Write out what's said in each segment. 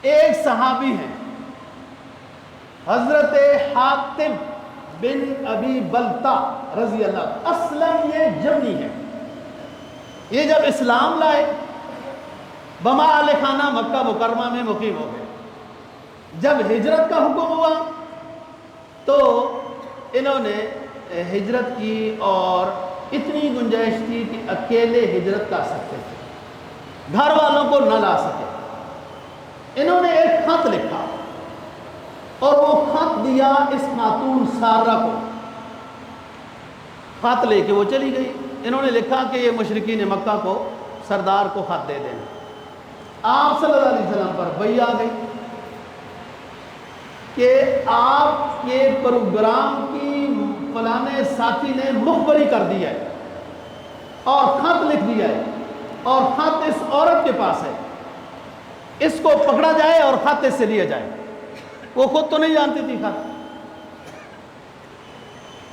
ایک صحابی ہیں حضرت حاتم بن ابی بلتا رضی اللہ، اسلم یہ جمنی ہے، یہ جب اسلام لائے بما اہل خانہ مکہ مکرمہ میں مقیم ہو گئے۔ جب ہجرت کا حکم ہوا تو انہوں نے ہجرت کی، اور اتنی گنجائش تھی کہ اکیلے ہجرت کر سکتے تھے، گھر والوں کو نہ لا سکے۔ انہوں نے ایک خط لکھا اور وہ خط دیا اس خاتون سارہ کو، خط لے کے وہ چلی گئی۔ انہوں نے لکھا کہ یہ مشرکین مکہ کو سردار کو خط دے دیں۔ آپ صلی اللہ علیہ وسلم پر وحی آ گئی کہ آپ کے پروگرام کی فلانے ساتھی نے مخبری کر دی ہے اور خط لکھ دیا ہے، اور خط اس عورت کے پاس ہے، اس کو پکڑا جائے اور خط اس سے لیا جائے۔ وہ خود تو نہیں جانتی تھی خط۔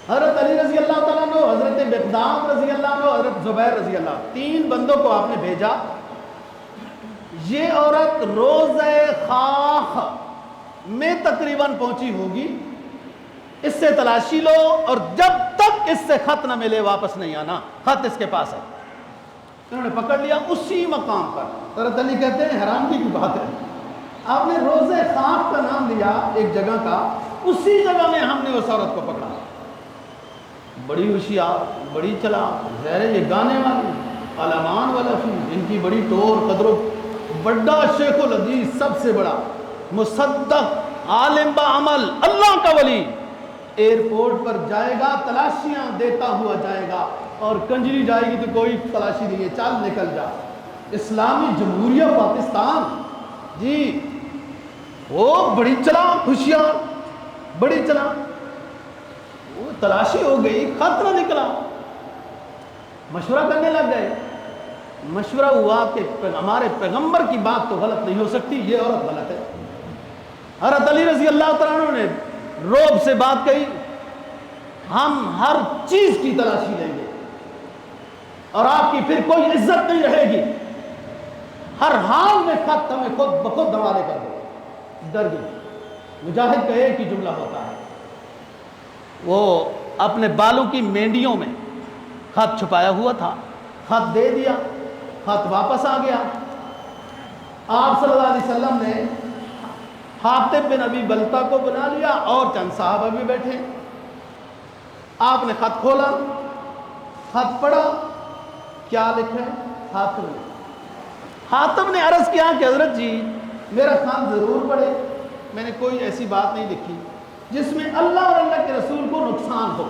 حضرت علی رضی اللہ تعالیٰ عنہ، حضرت مقدام رضی اللہ عنہ، حضرت زبیر رضی اللہ عنہ، 3 بندوں کو آپ نے بھیجا۔ یہ عورت روزہ خاخ میں تقریباً پہنچی ہوگی، اس سے تلاشی لو، اور جب تک اس سے خط نہ ملے واپس نہیں آنا، خط اس کے پاس ہے۔ انہوں نے پکڑ لیا اسی مقام پر۔ حضرت علی کہتے ہیں حیرانگی کی بات ہے، آپ نے روزہ خاخ کا نام لیا ایک جگہ کا، اسی جگہ میں ہم نے اس عورت کو پکڑا۔ بڑی ہوشیار، بڑی چلاک، ظاہر ہے یہ گانے والی علامان والا فی، ان کی بڑی ٹور قدر، بڑا شیخ الحدیث، سب سے بڑا مصدق، عالم با عمل، اللہ کا ولی، ایئرپورٹ پر جائے گا تلاشیاں دیتا ہوا جائے گا، اور کنجری جائے گی تو کوئی تلاشی نہیں ہے، چل نکل جا۔ اسلامی جمہوریہ پاکستان، جی وہ بڑی چلاک، ہوشیار، بڑی چلاک، وہ تلاشی ہو گئی، خط نہ نکلا، مشورہ کرنے لگ گئے۔ مشورہ ہوا کہ ہمارے پیغمبر کی بات تو غلط نہیں ہو سکتی، یہ عورت غلط ہے۔ حضرت علی رضی اللہ تعالیٰ عنہ نے روب سے بات کہی، ہم ہر چیز کی تلاشی لیں گے اور آپ کی پھر کوئی عزت نہیں رہے گی، ہر حال میں خط ہمیں خود بخود حوالے کر دو۔ ڈر گئی۔ مجاہد کا ایک ہی جملہ ہوتا ہے، وہ اپنے بالوں کی مینڈیوں میں خط چھپایا ہوا تھا، خط دے دیا، خط واپس آ گیا۔ آپ صلی اللہ علیہ وسلم نے حاتم بن ابی بلتا کو بنا لیا اور چند صحابہ بھی بیٹھے۔ آپ نے خط کھولا، خط پڑھا، کیا لکھا ہے؟ حاتم نے حاتم نے عرض کیا کہ حضرت جی میرا خط ضرور پڑھے، میں نے کوئی ایسی بات نہیں لکھی جس میں اللہ اور اللہ کے رسول کو نقصان ہو،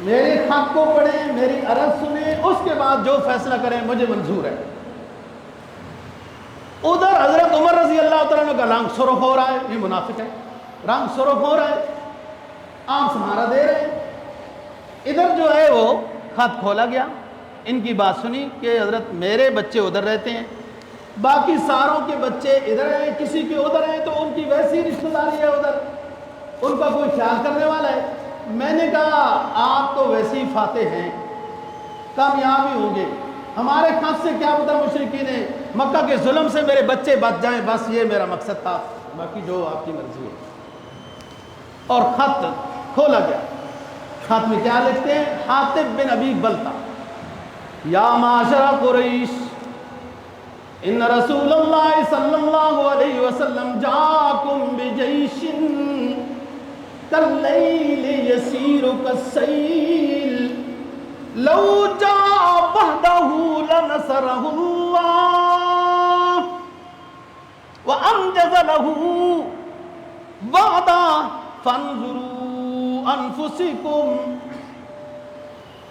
میرے خط کو پڑھیں، میری عرض سنیں، اس کے بعد جو فیصلہ کریں مجھے منظور ہے۔ ادھر حضرت عمر رضی اللہ تعالیٰ عنہ کا رنگ سرخ ہو رہا ہے، یہ منافق ہے، رنگ سرخ ہو رہا ہے، آپ سہارا دے رہے ہیں۔ ادھر جو ہے وہ خط کھولا گیا، ان کی بات سنی کہ حضرت میرے بچے ادھر رہتے ہیں، باقی ساروں کے بچے ادھر ہیں، کسی کے ادھر ہیں، تو ان کی ویسی رشتہ داری ہے ادھر، ان کا کوئی خیال کرنے والا ہے۔ میں نے کہا آپ تو ویسے ہی فاتح ہیں، کامیاب ہی ہوں گے، ہمارے خط سے کیا پتہ مشرکین نے مکہ کے ظلم سے میرے بچے بچ جائیں، بس یہ میرا مقصد تھا، باقی جو آپ کی مرضی ہے۔ اور خط کھولا گیا، خط میں کیا لکھتے ہیں؟ حاتم بن ابی بلتا، یا معاشر قریش ان رسول اللہ صلی اللہ علیہ وسلم جاکم بجیش کاللیل یسیر کالسیل لو جاء وحدہ لنصرہ اللہ وانجز لہ وعدہ فانظروا انفسکم۔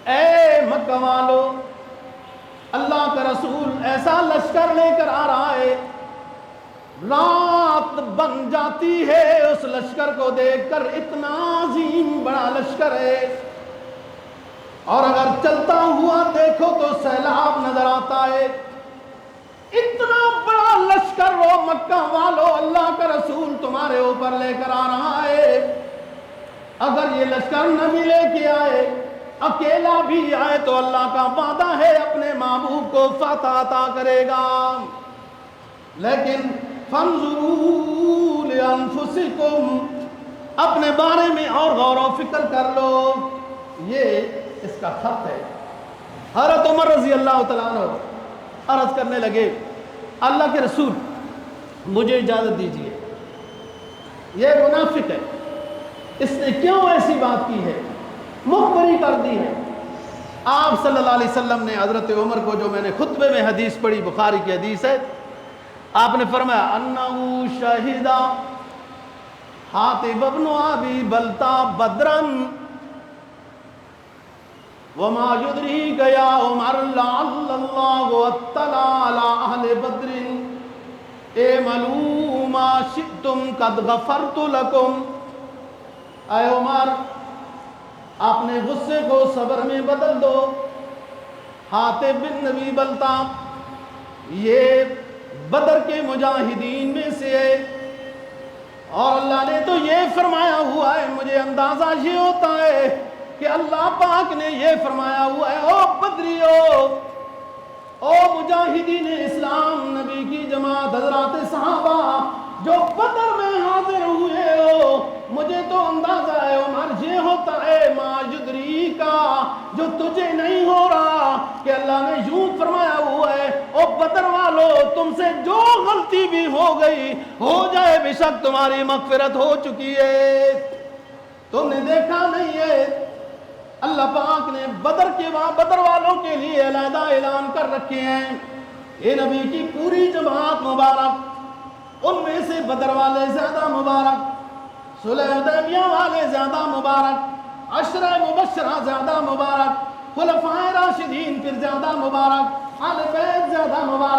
اے مکہ والو، اللہ کا رسول ایسا لشکر لے کر آ رہا ہے، رات بن جاتی ہے اس لشکر کو دیکھ کر، اتنا عظیم بڑا لشکر ہے، اور اگر چلتا ہوا دیکھو تو سیلاب نظر آتا ہے، اتنا بڑا لشکر وہ مکہ والو اللہ کا رسول تمہارے اوپر لے کر آ رہا ہے، اگر یہ لشکر نہ بھی لے کے آئے، اکیلا بھی آئے تو اللہ کا وعدہ ہے اپنے محبوب کو فتح عطا کرے گا۔ لیکن فانظروا لانفسکم، اپنے بارے میں اور غور و فکر کر لو. یہ اس کا خط ہے. حضرت عمر رضی اللہ تعالیٰ عنہ عرض کرنے لگے اللہ کے رسول مجھے اجازت دیجیے، یہ منافق ہے، اس نے کیوں ایسی بات کی ہے، مخبری کر دی ہے. آپ صلی اللہ علیہ وسلم نے حضرت عمر کو، جو میں نے خطبے میں حدیث پڑھی، بخاری کی حدیث ہے، آپ نے فرمایا انہو شہیدہ حاتب ابن ابی بلتا بدرن وما یدریک یا عمر لعل اللہ اطلع علی اہل بدر اعملوا ما شئتم قد غفرت لکم. اے عمر، اپنے غصے کو صبر میں بدل دو. حاتب بن ابی بلتا یہ بدر کے مجاہدین میں سے ہے، اور اللہ نے تو یہ فرمایا ہوا ہے، مجھے اندازہ یہ ہوتا ہے کہ اللہ پاک نے یہ فرمایا ہوا ہے، او بدریو، او مجاہدین اسلام، نبی کی جماعت، حضرات صحابہ جو بدر میں حاضر ہوئے ہو، مجھے تو اندازہ ہے عمر یہ ہوتا ہے ما یدری کا، جو تجھے نہیں ہو رہا، کہ اللہ نے یوں فرمایا ہوا ہے او بدر والو، تم سے جو غلطی بھی ہو گئی ہو جائے، بے شک تمہاری مغفرت ہو چکی ہے. تم نے دیکھا نہیں ہے اللہ پاک نے بدر والوں کے لیے علیحدہ اعلان کر رکھے ہیں. یہ نبی کی پوری جماعت مبارک، ان میں سے بدر والے زیادہ مبارک، صلح حدیبیہ والے زیادہ مبارک، عشرہ مبشرہ زیادہ مبارک، خلفائے راشدین پھر زیادہ مبارک، آل بیت زیادہ مبارک.